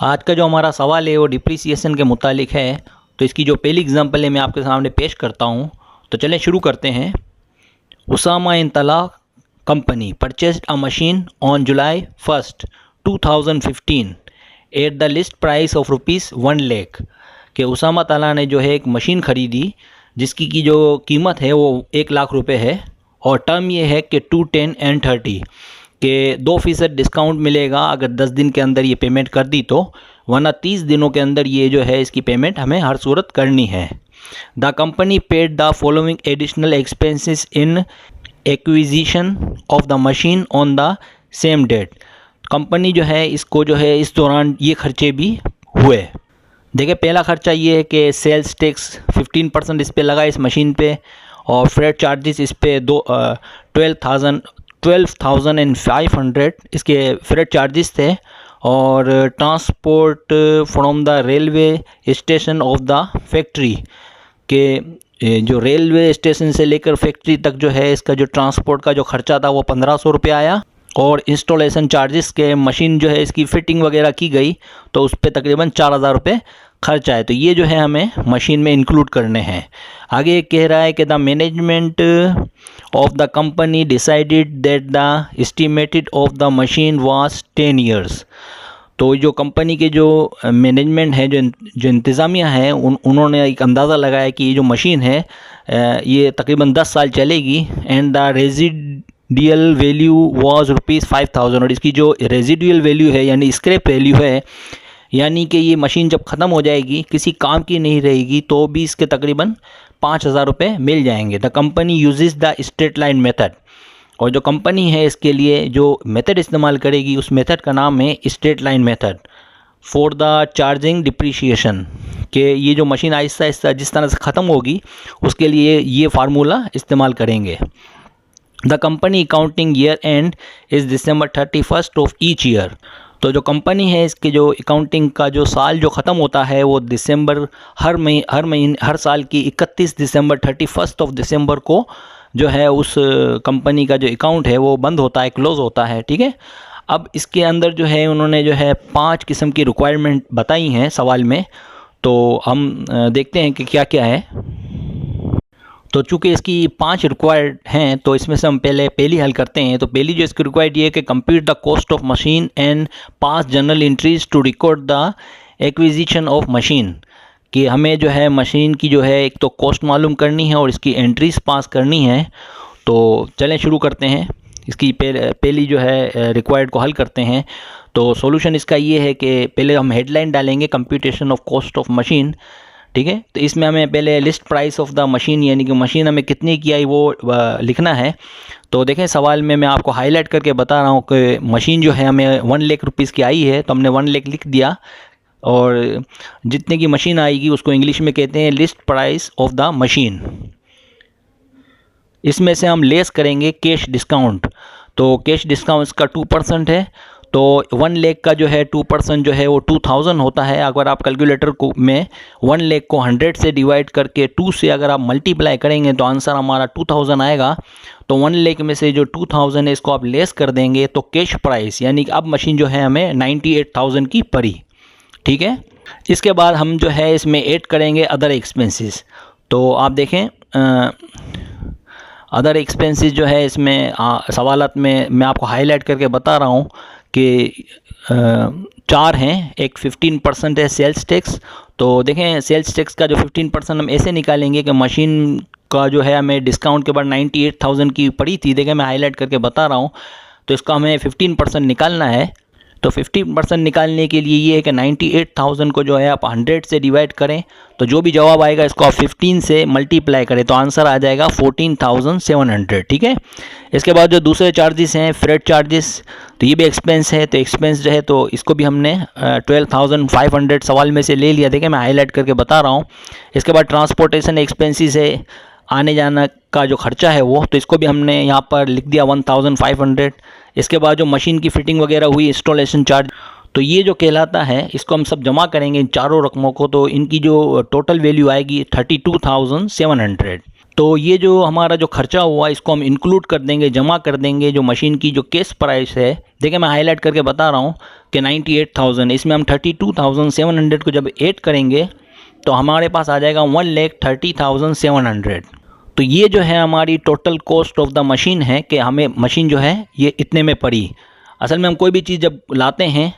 आज का जो हमारा सवाल है वो डिप्रिसिएशन के मुतालिक है। तो इसकी जो पहली एग्जांपल है मैं आपके सामने पेश करता हूँ। तो चलें शुरू करते हैं। उसामा इन तला company purchased a machine on July 1st 2015 at the list price of ₹1 lakh. कि उसामा तला ने जो है एक मशीन ख़रीदी जिसकी की जो कीमत है वो 1 लाख रुपए है, और टर्म ये है कि 2, 10 एंड 30 के 2% डिस्काउंट मिलेगा अगर 10 दिन के अंदर ये पेमेंट कर दी तो, वरना 30 दिनों के अंदर ये जो है इसकी पेमेंट हमें हर सूरत करनी है। The company paid the following additional expenses in acquisition of the machine on the same date. Company जो है इसको जो है इस दौरान ये खर्चे भी हुए। देखिए, पहला खर्चा ये है कि सेल्स टैक्स 15% इस पे लगा इस मशीन पे, और फ्रेट चार्जेस इस पे 12,500 इसके फ्रेट चार्जेस थे, और transport from the railway station of the factory के जो रेलवे स्टेशन से लेकर फैक्ट्री तक जो है इसका जो ट्रांसपोर्ट का जो खर्चा था वो 1500 रुपये आया। और इंस्टॉलेशन चार्जेस के मशीन जो है इसकी फ़िटिंग वगैरह की गई तो उस पर तकरीबन 4000 रुपये खर्च आए। तो ये जो है हमें मशीन में इंक्लूड करने हैं। आगे कह रहा है कि the management of the company decided that the estimated of the machine was 10 years. तो जो कंपनी के जो मैनेजमेंट है, जो इंतज़ामिया है, उन्होंने एक अंदाज़ा लगाया कि ये जो मशीन है ये तकरीबन 10 साल चलेगी। And the residual value was ₹5000, और इसकी जो रेजिडुअल वैल्यू है यानी स्क्रैप वैल्यू है, यानी कि ये मशीन जब ख़त्म हो जाएगी, किसी काम की नहीं रहेगी, तो भी इसके तकरीबन 5000 रुपये मिल जाएंगे। The company uses the straight line method, और जो कंपनी है इसके लिए जो मेथड इस्तेमाल करेगी उस मेथड का नाम है straight line method for the charging depreciation. कि ये जो मशीन आहिस्ता आहिस्ता जिस तरह से ख़त्म होगी उसके लिए ये फार्मूला इस्तेमाल करेंगे। The company accounting year and is December 31 of each year. तो जो कंपनी है इसके जो अकाउंटिंग का जो साल जो ख़त्म होता है वो दिसंबर हर साल की 31 दिसंबर 31 ऑफ दिसंबर को जो है उस कंपनी का जो अकाउंट है वो बंद होता है, क्लोज़ होता है। ठीक है। अब इसके अंदर जो है उन्होंने जो है 5 किस्म की रिक्वायरमेंट बताई हैं सवाल में, तो हम देखते हैं कि क्या क्या है। तो चूँकि इसकी 5 रिक्वायर्ड हैं तो इसमें से हम पहली हल करते हैं। तो पहली जो इसकी रिक्वायर्ड ये है कि compute the cost of machine and pass journal entries to record the acquisition of machine. कि हमें जो है मशीन की जो है एक तो कॉस्ट मालूम करनी है और इसकी एंट्रीज पास करनी है। तो चलें शुरू करते हैं, इसकी पहली जो है रिक्वायर्ड को हल करते हैं। तो सॉल्यूशन इसका ये है कि पहले हम हेडलाइन डालेंगे computation of cost of machine. ठीक है। तो इसमें हमें पहले list price of the machine यानी कि मशीन हमें कितनी की आई वो लिखना है। तो देखें, सवाल में मैं आपको हाईलाइट करके बता रहा हूँ कि मशीन जो है हमें 1 लाख रुपीज़ की आई है, तो हमने 1 लाख लिख दिया, और जितने की मशीन आएगी उसको इंग्लिश में कहते हैं list price of the machine. इसमें से हम लेस करेंगे कैश डिस्काउंट। तो कैश डिस्काउंट का 2% है, तो 1 लाख का जो है 2% जो है वो 2000 होता है। अगर आप कैलकुलेटर को में 1 लाख को 100 से डिवाइड करके 2 से अगर आप मल्टीप्लाई करेंगे तो आंसर हमारा 2000 आएगा। तो 1 लाख में से जो 2000 है इसको आप लेस कर देंगे तो कैश प्राइस यानी कि अब मशीन जो है हमें 98,000 की पड़ी। ठीक है। इसके बाद हम जो है इसमें ऐड करेंगे अदर एक्सपेंसेस। तो आप देखें अदर एक्सपेंसेस जो है इसमें सवालात में मैं आपको हाईलाइट करके बता रहा हूँ कि 4 हैं। एक 15% है सेल्स टैक्स। तो देखें, सेल्स टैक्स का जो 15% हम ऐसे निकालेंगे कि मशीन का जो है हमें डिस्काउंट के बाद 98,000 की पड़ी थी। देखें, मैं हाईलाइट करके बता रहा हूँ। तो इसका हमें 15% निकालना है। तो 15% निकालने के लिए ये है कि 98,000 को जो है आप 100 से डिवाइड करें, तो जो भी जवाब आएगा इसको आप 15 से मल्टीप्लाई करें तो आंसर आ जाएगा 14,700। ठीक है। इसके बाद जो दूसरे चार्जेस हैं, फ्रेट चार्जेस, तो ये भी एक्सपेंस है। तो एक्सपेंस जो है तो इसको भी हमने 12,500 सवाल में से ले लिया। देखिए, मैं हाईलाइट करके बता रहा हूँ। इसके बाद ट्रांसपोर्टेशन एक्सपेंसेस है, आने जाने का जो खर्चा है वो, तो इसको भी हमने यहाँ पर लिख दिया 1500। इसके बाद जो मशीन की फ़िटिंग वगैरह हुई, इंस्टॉलेशन चार्ज, तो ये जो कहलाता है इसको हम सब जमा करेंगे इन चारों रकमों को, तो इनकी जो टोटल वैल्यू आएगी 32,700। तो ये जो हमारा जो खर्चा हुआ इसको हम इंक्लूड कर देंगे, जमा कर देंगे जो मशीन की जो केस प्राइस है। देखिए मैं हाईलाइट करके बता रहा हूँ कि 98,000, इसमें हम 32,700 को जब ऐड करेंगे तो हमारे पास आ जाएगा 1,30,700। तो ये जो है हमारी total cost of the machine है कि हमें मशीन जो है ये इतने में पड़ी। असल में हम कोई भी चीज़ जब लाते हैं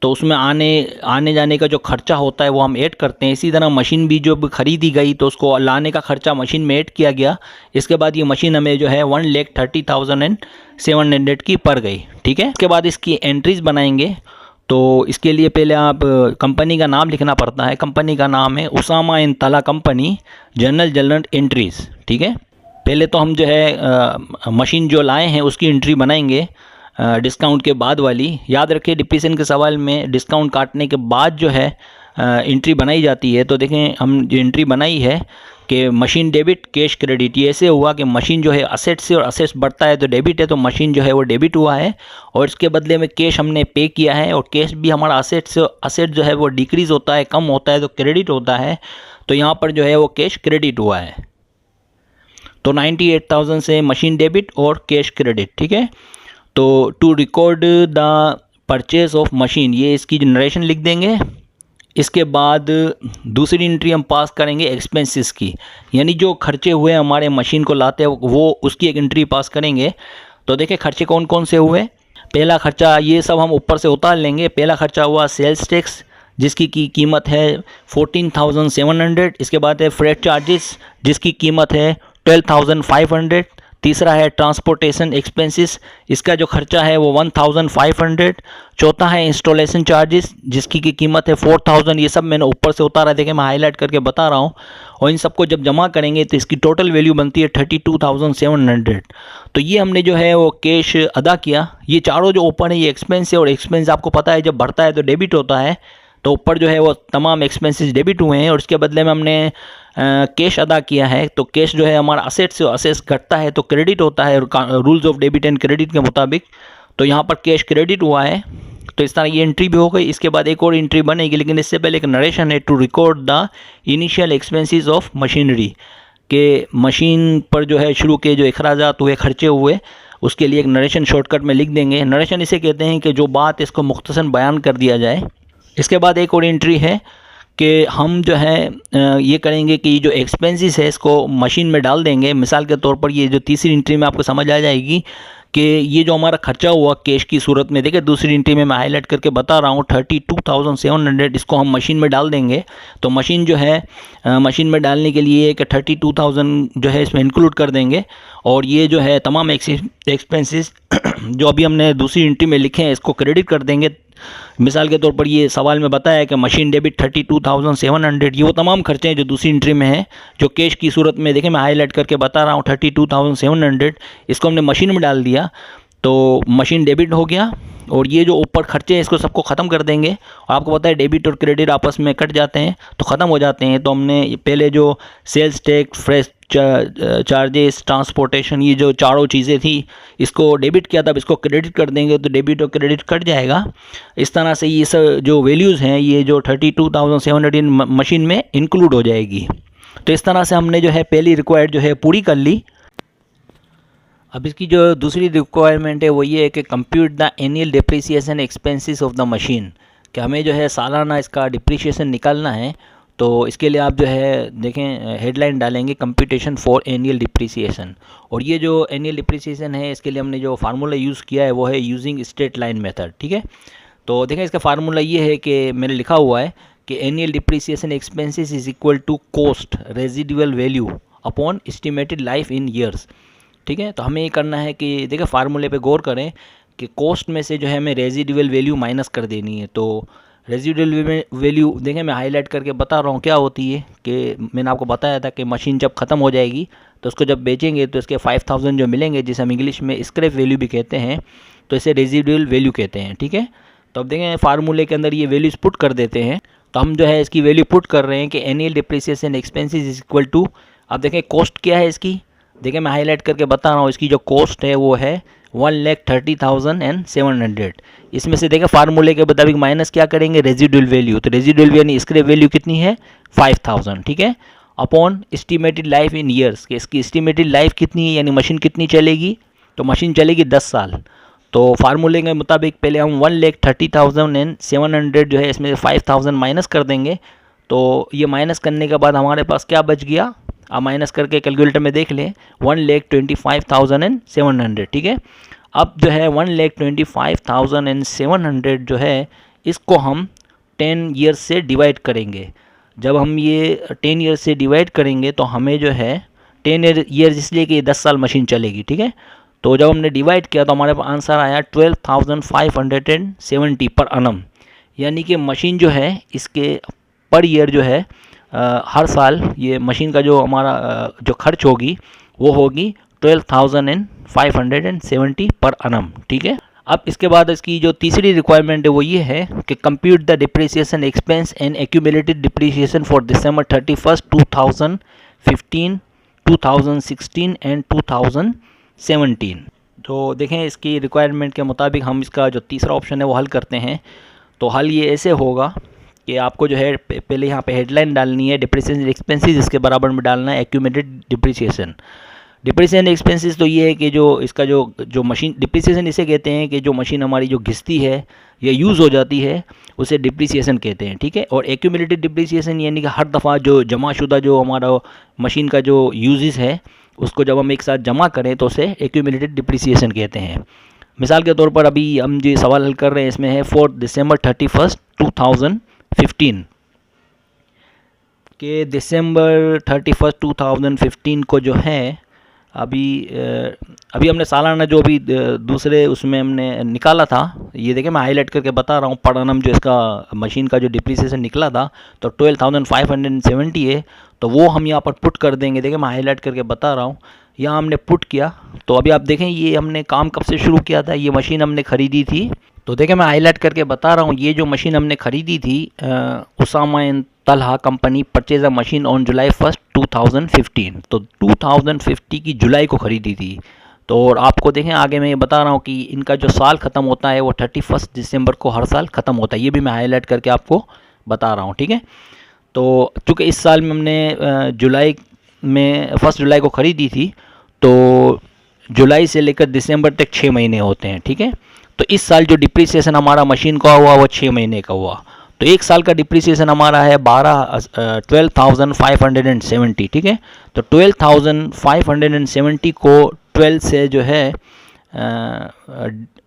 तो उसमें आने जाने का जो खर्चा होता है वो हम ऐड करते हैं। इसी तरह मशीन भी जब खरीदी गई तो उसको लाने का खर्चा मशीन में ऐड किया गया। इसके बाद ये मशीन हमें जो है 1,30,700 की पड़ गई। ठीक है, इसके बाद इसकी एंट्रीज़ बनाएंगे। तो इसके लिए पहले आप कंपनी का नाम लिखना पड़ता है। कंपनी का नाम है Usama and Talha company, general entries. ठीक है, पहले तो हम जो है मशीन जो लाए हैं उसकी एंट्री बनाएंगे डिस्काउंट के बाद वाली। याद रखिए डिप्रीशिएशन के सवाल में डिस्काउंट काटने के बाद जो है एंट्री बनाई जाती है। तो देखें हम जो एंट्री बनाई है कि मशीन डेबिट कैश क्रेडिट, ये ऐसे हुआ कि मशीन जो है असेट से, और असेट्स बढ़ता है तो डेबिट है, तो मशीन जो है वो डेबिट हुआ है और इसके बदले में कैश हमने पे किया है। और कैश भी हमारा असेट जो है वो डिक्रीज़ होता है, कम होता है तो क्रेडिट होता है। तो यहाँ पर जो है वो कैश क्रेडिट हुआ है। तो 98,000 से मशीन डेबिट और कैश क्रेडिट। ठीक है, तो to record the purchase of machine, ये इसकी जनरेशन लिख देंगे। इसके बाद दूसरी एंट्री हम पास करेंगे एक्सपेंसेस की, यानी जो खर्चे हुए हमारे मशीन को लाते हैं वो उसकी एक एंट्री पास करेंगे। तो देखिए खर्चे कौन कौन से हुए। पहला खर्चा, ये सब हम ऊपर से उतार लेंगे। पहला खर्चा हुआ सेल्स टैक्स जिसकी कीमत है 14,700। इसके बाद है फ्रेट चार्जेस जिसकी कीमत है 12,500। तीसरा है ट्रांसपोर्टेशन एक्सपेंसेस, इसका जो खर्चा है वो 1,500। चौथा है इंस्टॉलेशन चार्जेस जिसकी की कीमत है 4,000। ये सब मैंने ऊपर से उतारा, देखें मैं हाईलाइट करके बता रहा हूँ। और इन सबको जब जमा करेंगे तो इसकी टोटल वैल्यू बनती है 32,700। तो ये हमने जो है वो कैश अदा किया। ये चारों जो ऊपर है ये एक्सपेंस है, और एक्सपेंस आपको पता है जब बढ़ता है तो डेबिट होता है। तो ऊपर जो है वो तमाम एक्सपेंसेस डेबिट हुए हैं और इसके बदले में हमने कैश अदा किया है। तो कैश जो है हमारा असेट से असेट्स घटता है तो क्रेडिट होता है rules of debit and credit के मुताबिक। तो यहाँ पर कैश क्रेडिट हुआ है। तो इस तरह ये एंट्री भी हो गई। इसके बाद एक और एंट्री बनेगी, लेकिन इससे पहले एक नरेशन है to record the initial expenses of machinery, के मशीन पर जो है शुरू के जो अखराजात हुए, खर्चे हुए, उसके लिए एक नरेशन शॉर्टकट में लिख देंगे। नरेशन इसे कहते हैं कि जो बात इसको मुख्तसरन बयान कर दिया जाए। इसके बाद एक और एंट्री है कि हम जो है ये करेंगे कि जो एक्सपेंसेस है इसको मशीन में डाल देंगे। मिसाल के तौर पर ये जो तीसरी एंट्री में आपको समझ आ जाएगी कि ये जो हमारा खर्चा हुआ कैश की सूरत में, देखिए दूसरी एंट्री में मैं हाईलाइट करके बता रहा हूँ 32,700, इसको हम मशीन में डाल देंगे। तो मशीन जो है मशीन में डालने के लिए कि 32,000 जो है इसमें इंक्लूड कर देंगे। और ये जो है तमाम एक्सपेंसेस जो अभी हमने दूसरी एंट्री में लिखे हैं इसको क्रेडिट कर देंगे। मिसाल के तौर पर ये सवाल में बताया कि मशीन डेबिट 32,700, ये वो तमाम खर्चे हैं जो दूसरी एंट्री में है, जो कैश की सूरत में, देखें मैं हाईलाइट करके बता रहा हूँ 32,700, इसको हमने मशीन में डाल दिया तो मशीन डेबिट हो गया। और ये जो ऊपर खर्चे हैं इसको सबको ख़त्म कर देंगे। और आपको पता है डेबिट और क्रेडिट आपस में कट जाते हैं तो ख़त्म हो जाते हैं। तो हमने पहले जो sales tax, fresh charges, transportation, ये जो चारों चीज़ें थी इसको डेबिट किया था, अब इसको क्रेडिट कर देंगे तो डेबिट और क्रेडिट कट जाएगा। इस तरह से ये सब जो वैल्यूज़ हैं ये जो 32,700 मशीन में इंक्लूड हो जाएगी। तो इस तरह से हमने जो है पहली रिक्वायर्ड जो है पूरी कर ली। अब इसकी जो दूसरी रिक्वायरमेंट है वो ये है कि compute the annual depreciation expenses of the machine, कि हमें जो है सालाना इसका डिप्रिसिएशन निकालना है। तो इसके लिए आप जो है देखें हेडलाइन डालेंगे कंप्यूटेशन फॉर एनुअल डिप्रिसिएशन। और ये जो एनुअल डिप्रिसिएशन है इसके लिए हमने जो फार्मूला यूज़ किया है वो है यूजिंग स्ट्रेट लाइन मेथड। ठीक है, तो देखें इसका फार्मूला ये है कि मैंने लिखा हुआ है कि annual depreciation expenses is equal to cost residual value upon estimated life in years. ठीक है, तो हमें ये करना है कि देखिए फार्मूले पे गौर करें कि कॉस्ट में से जो है हमें रेजिडुअल वैल्यू माइनस कर देनी है। तो रेजिडुअल वैल्यू देखें मैं हाईलाइट करके बता रहा हूँ क्या होती है, कि मैंने आपको बताया था कि मशीन जब ख़त्म हो जाएगी तो उसको जब बेचेंगे तो इसके 5,000 जो मिलेंगे, जिसे हम इंग्लिश में स्क्रैप वैल्यू भी कहते हैं, तो इसे रेजिडुअल वैल्यू कहते हैं। ठीक है, तो अब देखें फार्मूले के अंदर ये वैल्यूज़ पुट कर देते हैं। तो हम जो है इसकी वैल्यू पुट कर रहे हैं कि annual depreciation expenses is equal to, अब देखें कॉस्ट क्या है इसकी, देखिए मैं हाईलाइट करके बता रहा हूँ, इसकी जो कॉस्ट है वो है 1,30,700। इसमें से देखिए फार्मूले के मुताबिक माइनस क्या करेंगे, रेजिडुअल वैल्यू। तो रेजिडुअल यानी स्क्रैप वैल्यू कितनी है 5,000। ठीक है, upon estimated life in years, कि इसकी एस्टिमेटेड लाइफ कितनी है, यानी मशीन कितनी चलेगी, तो मशीन चलेगी 10 साल। तो फार्मूले के मुताबिक पहले हम 1,30,700 जो है इसमें 5,000 माइनस कर देंगे। तो ये माइनस करने के बाद हमारे पास क्या बच गया, आप माइनस करके कैलकुलेटर में देख लें, 1,25,700, ठीक है। अब जो है 1,25,700 जो है इसको हम 10 ईयर्स से डिवाइड करेंगे। जब हम ये 10 ईयर्स से डिवाइड करेंगे तो हमें जो है 10 ईयर्स इसलिए कि 10 साल मशीन चलेगी, ठीक है। तो जब हमने डिवाइड किया तो हमारे पास आंसर आया 12,570 पर annum, यानी कि मशीन जो है इसके पर ईयर जो है हर साल ये मशीन का जो हमारा जो खर्च होगी वो होगी 12,570 पर annum, ठीक है। अब इसके बाद इसकी जो तीसरी रिक्वायरमेंट है वो ये है कि compute the depreciation expense and accumulated depreciation for December 31, 2015, 2016 and 2017। तो देखें इसकी रिक्वायरमेंट के मुताबिक हम इसका जो तीसरा ऑप्शन है वो हल करते हैं। तो हल ये ऐसे होगा कि आपको जो है पहले यहाँ पे हेडलाइन डालनी है डिप्रिसिएशन एक्सपेंसेस, इसके बराबर में डालना है एक्यूमुलेटेड डिप्रिसिएशन। डिप्रिसिएशन एक्सपेंसेस तो ये है कि जो इसका जो मशीन डिप्रिसिएशन इसे कहते हैं कि जो मशीन हमारी जो घिसती है या यूज़ हो जाती है उसे डिप्रिसिएशन कहते हैं, ठीक है। और एक्यूमुलेटेड डिप्रिसिएशन यानी कि हर दफ़ा जो जमाशुदा जो हमारा मशीन का जो यूजेस है उसको जब हम एक साथ जमा करें तो उसे एक्यूमुलेटेड डिप्रिसिएशन कहते हैं। मिसाल के तौर पर अभी हम जो सवाल हल कर रहे हैं इसमें है फॉर December 31, 2015 के December 31, 2015 को जो है अभी हमने सालाना जो अभी दूसरे उसमें हमने निकाला था, ये देखें मैं हाईलाइट करके बता रहा हूँ, पर annum जो इसका मशीन का जो डिप्रिसिएशन निकला था तो 12,570 है। तो वो हम यहाँ पर पुट कर देंगे, देखें मैं हाईलाइट करके बता रहा हूँ, यहाँ हमने पुट किया। तो अभी आप देखें ये हमने काम कब से शुरू किया था, ये मशीन हमने ख़रीदी थी। तो देखें मैं हाईलाइट करके बता रहा हूँ, ये जो मशीन हमने ख़रीदी थी Usama and Talha company purchase a machine on July 1, 2015। तो 2050 की जुलाई को ख़रीदी थी। तो और आपको देखें आगे मैं ये बता रहा हूँ कि इनका जो साल ख़त्म होता है वो 31 दिसंबर को हर साल ख़त्म होता है, ये भी मैं हाईलाइट करके आपको बता रहा हूँ, ठीक है। तो चूँकि इस साल में हमने जुलाई में 1 जुलाई को ख़रीदी थी तो जुलाई से लेकर दिसंबर तक 6 महीने होते हैं, ठीक है। तो इस साल जो डिप्रिसिएशन हमारा मशीन का हुआ वो 6 महीने का हुआ। तो एक साल का डिप्रिसिएशन हमारा है 12,570, ठीक है। तो 12,570 को 12 से जो है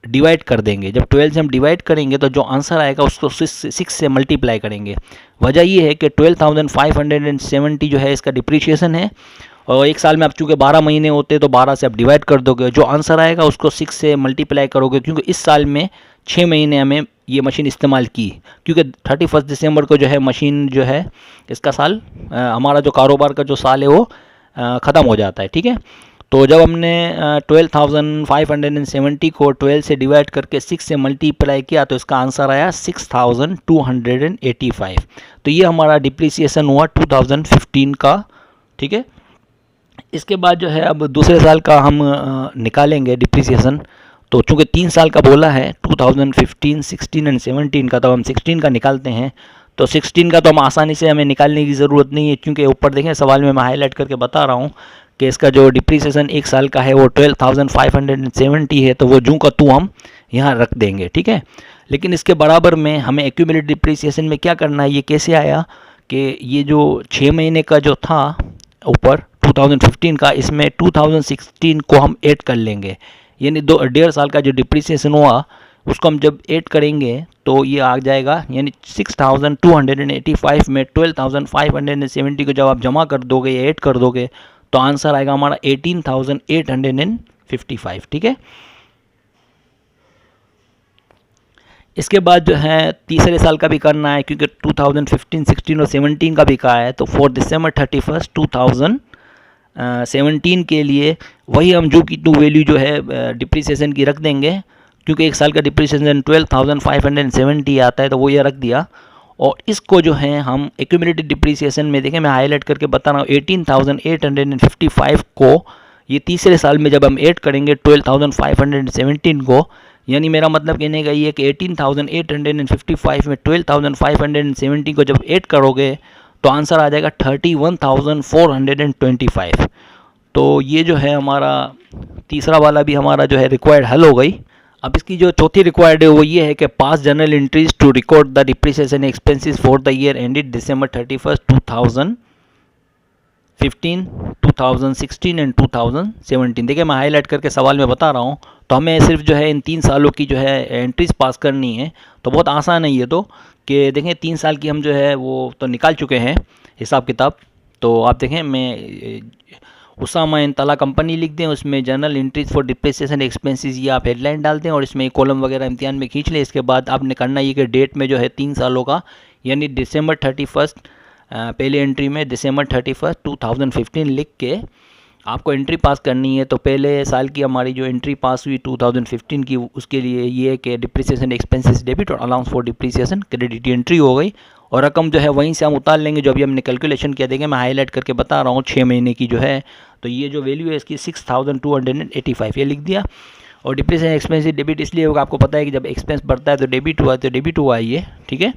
डिवाइड कर देंगे। जब 12 से हम डिवाइड करेंगे तो जो आंसर आएगा उसको 6 से मल्टीप्लाई करेंगे। वजह ये है कि 12,570 जो है इसका डिप्रिसिएशन है, और एक साल में अब चूँकि 12 महीने होते हैं तो 12 से आप डिवाइड कर दोगे, जो आंसर आएगा उसको 6 से मल्टीप्लाई करोगे, क्योंकि इस साल में 6 महीने हमें ये मशीन इस्तेमाल की, क्योंकि 31 दिसंबर को जो है मशीन जो है इसका साल हमारा जो कारोबार का जो साल है वो ख़त्म हो जाता है, ठीक है। तो जब हमने 12,570 को 12 से डिवाइड करके 6 से मल्टीप्लाई किया तो इसका आंसर आया 6,285। तो ये हमारा डिप्रिसिएशन हुआ 2015 का, ठीक है। इसके बाद जो है अब दूसरे साल का हम निकालेंगे डिप्रिसिएशन। तो चूँकि 3 साल का बोला है 2015, 16 एंड 17 का, तो हम 16 का निकालते हैं। तो 16 का तो हम आसानी से हमें निकालने की ज़रूरत नहीं है, क्योंकि ऊपर देखें सवाल में मैं हाईलाइट करके बता रहा हूँ कि इसका जो डिप्रिसिएशन एक साल का है वो 12,570 है, तो वो जूँ का तू हम यहाँ रख देंगे, ठीक है। लेकिन इसके बराबर में हमें एक्यूमुलेटेड डिप्रिसिएशन में क्या करना है, ये कैसे आया कि ये जो 6 महीने का जो था ऊपर 2015 का, इसमें 2016 को हम ऐड कर लेंगे, यानी 1.5 साल का जो डिप्रिसिएशन हुआ उसको हम जब ऐड करेंगे तो ये आ जाएगा, यानी 6,285 में 12,570 को जब आप जमा कर दोगे या ऐड कर दोगे तो आंसर आएगा हमारा 18,855, ठीक है। इसके बाद जो है तीसरे साल का भी करना है, क्योंकि 2015, 16 और 17 का भी कहा है। तो फॉर December 31, 2017 के लिए वही हम जो की टू वैल्यू जो है डिप्रिसिएशन की रख देंगे, क्योंकि एक साल का डिप्रिसिएशन 12,570 आता है, तो वो ये रख दिया। और इसको जो है हम एक्यूमुलेटेड डिप्रिसिएशन में देखें मैं हाईलाइट करके बता रहा हूँ, 18,855 को ये तीसरे साल में जब हम ऐड करेंगे 12,517 को, यानी मेरा मतलब कहने का ये कि 18,855 में 12,570 को जब ऐड करोगे तो आंसर आ जाएगा 31,425। तो ये जो है हमारा तीसरा वाला भी हमारा जो है रिक्वायर्ड हल हो गई। अब इसकी जो चौथी रिक्वायर्ड है वो ये है कि pass journal entries to record the depreciation expenses for the year ended December 31, 2015, 2016 and 2017। देखिए मैं हाईलाइट करके सवाल में बता रहा हूँ। तो हमें सिर्फ जो है इन 3 सालों की जो है एंट्रीज पास करनी है। तो बहुत आसान है ये तो, कि देखें 3 साल की हम जो है वो तो निकाल चुके हैं हिसाब किताब। तो आप देखें, मैं उसामा एंड तला कंपनी लिख दें, उसमें journal entries for depreciation expenses ये आप हेडलाइन डाल दें और इसमें कॉलम वगैरह इम्तिहान में खींच लें। इसके बाद आपने करना ये कि डेट में जो है 3 सालों का, यानी December 31, पहले एंट्री में December 31, 2015 लिख के आपको एंट्री पास करनी है। तो पहले साल की हमारी जो एंट्री पास हुई 2015 की, उसके लिए ये है कि डिप्रिसिएशन एक्सपेंसेस डेबिट और allowance for depreciation credit entry हो गई, और रकम जो है वहीं से हम उतार लेंगे जो अभी हमने कैलकुलेशन किया। देखें मैं हाईलाइट करके बता रहा हूँ 6 महीने की जो है, तो ये जो वैल्यू है इसकी 6,285 ये लिख दिया। और डिप्रिसिएशन एक्सपेंस डेबिट इसलिए होगा, आपको पता है कि जब एक्सपेंस बढ़ता है तो डेबिट हुआ, तो डेबिट हुआ ये, ठीक है।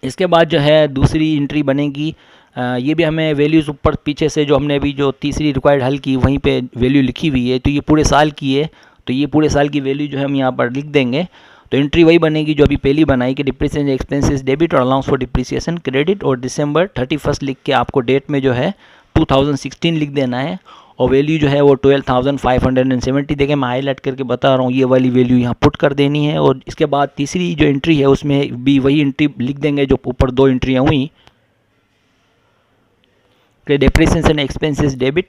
इसके बाद जो है दूसरी एंट्री बनेगी, ये भी हमें वैल्यूज़ ऊपर पीछे से जो हमने अभी जो तीसरी रिक्वायर्ड हल की वहीं पे वैल्यू लिखी हुई है, तो ये पूरे साल की है। तो ये पूरे साल की वैल्यू जो है हम यहाँ पर लिख देंगे। तो एंट्री वही बनेगी जो अभी पहली बनाई कि डिप्रिसिएशन एक्सपेंसेस डेबिट और अलाउंस फॉर डिप्रिसिएशन क्रेडिट, और December 31 लिख के आपको डेट में जो है 2016 लिख देना है, और वैल्यू जो है वो 12,570। देखें मैं हाईलाइट करके बता रहा हूँ, ये वाली वैल्यू यहाँ पुट कर देनी है। और इसके बाद तीसरी जो एंट्री है उसमें भी वही एंट्री लिख देंगे जो ऊपर 2 एंट्रियाँ हुई कि डिप्रिसिएशन एक्सपेंसेस डेबिट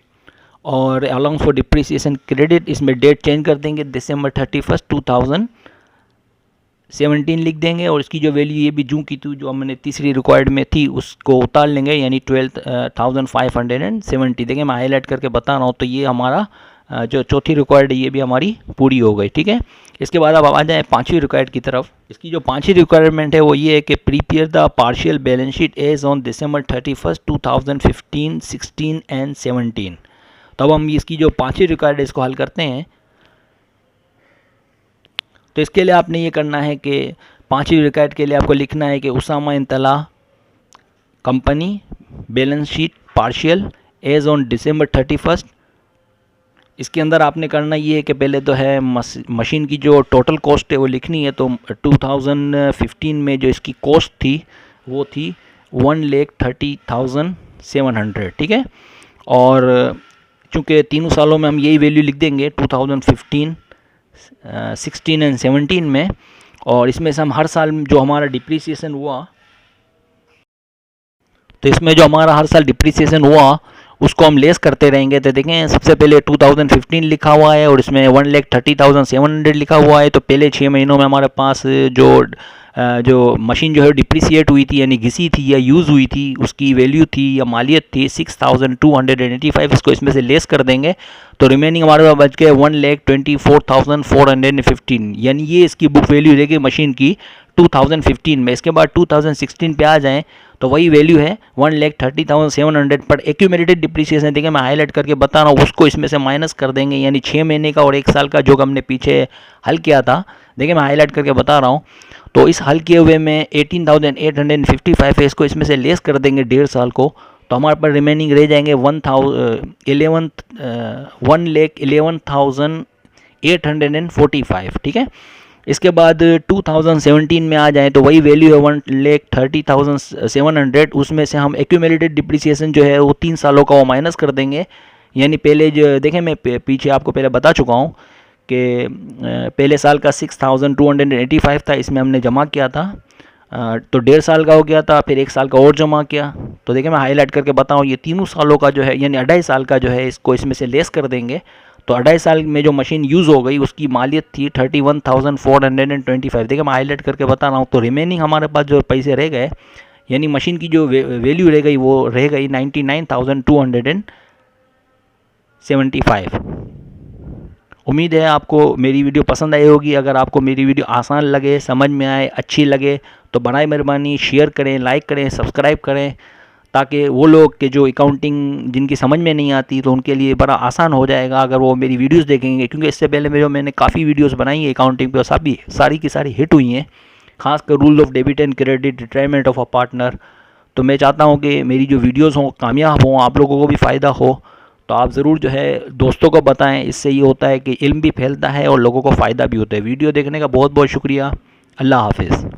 और अलाउंस फॉर डिप्रिसिएशन क्रेडिट। इसमें डेट चेंज कर देंगे, December 31, 2017 लिख देंगे, और इसकी जो वैल्यू ये भी जूं की तू जो हमने तीसरी रिक्वायर्ड में थी उसको उतार लेंगे, यानी 12,570। देखें मैं हाईलाइट करके बता रहा हूँ। तो ये हमारा जो चौथी रिक्वायर्ड है ये भी हमारी पूरी हो गई, ठीक है। इसके बाद अब आ जाए 5वीं रिक्वायर्ड की तरफ। इसकी जो 5वीं रिक्वायरमेंट है वो ये है कि prepare the partial balance sheet as on December 31, 2015, 16 and 17। तो अब हम इसकी जो 5वीं रिक्वायर्ड है इसको हल करते हैं। तो इसके लिए आपने ये करना है कि 5वीं रिक्वायर्ड के लिए आपको लिखना है कि Usama and Talha company balance sheet partial as on December 31। इसके अंदर आपने करना ये है कि पहले तो है मशीन की जो टोटल कॉस्ट है वो लिखनी है। तो 2015 में जो इसकी कॉस्ट थी वो थी 1,30,700, ठीक है। और चूँकि तीनों सालों में हम यही वैल्यू लिख देंगे 2015, 16 एंड 17 में, और इसमें से हम हर साल जो हमारा डिप्रिसिएशन हुआ, तो इसमें जो हमारा हर साल डिप्रिसिएशन हुआ उसको हम लेस करते रहेंगे। तो देखें सबसे पहले 2015 लिखा हुआ है और इसमें 1,30,700 लिखा हुआ है। तो पहले 6 महीनों में हमारे पास जो मशीन जो है डिप्रिसिएट हुई थी, यानी घिसी थी या यूज़ हुई थी, उसकी वैल्यू थी या मालियत थी 6,285। इसको इसमें से लेस कर देंगे तो रिमेनिंग हमारे पास बच गए 1,24,415, यानी ये इसकी बुक वैल्यू रहेगी मशीन की 2015 में। इसके बाद 2016 पे आ जाएं तो वही वैल्यू है 1,30,700 पर एक्यूमुलेटेड डिप्रिसिएशन। देखिए मैं हाईलाइट करके बता रहा हूँ, उसको इसमें से माइनस कर देंगे, यानी 6 महीने का और 1 साल का जो हमने पीछे हल किया था। देखिए मैं हाईलाइट करके बता रहा हूँ। तो इस हल किए हुए में 18,855 है, इसको इसमें से लेस कर देंगे 1.5 साल को, तो हमारे पास रिमेनिंग रह जाएंगे 1,11,845, ठीक है। इसके बाद 2017 में आ जाएँ तो वही वैल्यू है 1,30,700। उसमें से हम एक्यूमुलेटेड डिप्रिसिएशन जो है वो 3 सालों का वो माइनस कर देंगे। यानी पहले जो देखें मैं पीछे आपको पहले बता चुका हूँ कि पहले साल का 6,285 था, इसमें हमने जमा किया था, तो 1.5 साल का हो गया था, फिर 1 साल का और जमा किया। तो देखिए मैं हाईलाइट करके बताऊँ, ये तीनों सालों का जो है यानी 2.5 साल का जो है इसको इसमें से लेस कर देंगे। तो 2.5 साल में जो मशीन यूज़ हो गई उसकी मालियत थी 31,425। देखिए मैं हाईलाइट करके बता रहा हूँ। तो रिमेनिंग हमारे पास जो पैसे रह गए, यानी मशीन की जो वैल्यू रह गई वो रह गई 99,275। उम्मीद है आपको मेरी वीडियो पसंद आई होगी। अगर आपको मेरी वीडियो आसान लगे, समझ में आए, अच्छी लगे तो बराए मेहरबानी शेयर करें, लाइक करें, सब्सक्राइब करें, ताकि वो लोग के जो अकाउंटिंग जिनकी समझ में नहीं आती तो उनके लिए बड़ा आसान हो जाएगा अगर वो मेरी वीडियोस देखेंगे। क्योंकि इससे पहले मैंने काफ़ी वीडियोस बनाई है अकाउंटिंग पे, सारी की सारी हिट हुई हैं, खासकर rule of debit and credit, retirement of a partner. तो मैं चाहता हूँ कि मेरी जो वीडियोस हों कामयाब हों, आप लोगों को भी फ़ायदा हो। तो आप ज़रूर जो है दोस्तों को बताएं। इससे ये होता है कि इल्म भी फैलता है और लोगों को फ़ायदा भी होता है। वीडियो देखने का बहुत बहुत शुक्रिया। अल्लाह हाफ़िज़।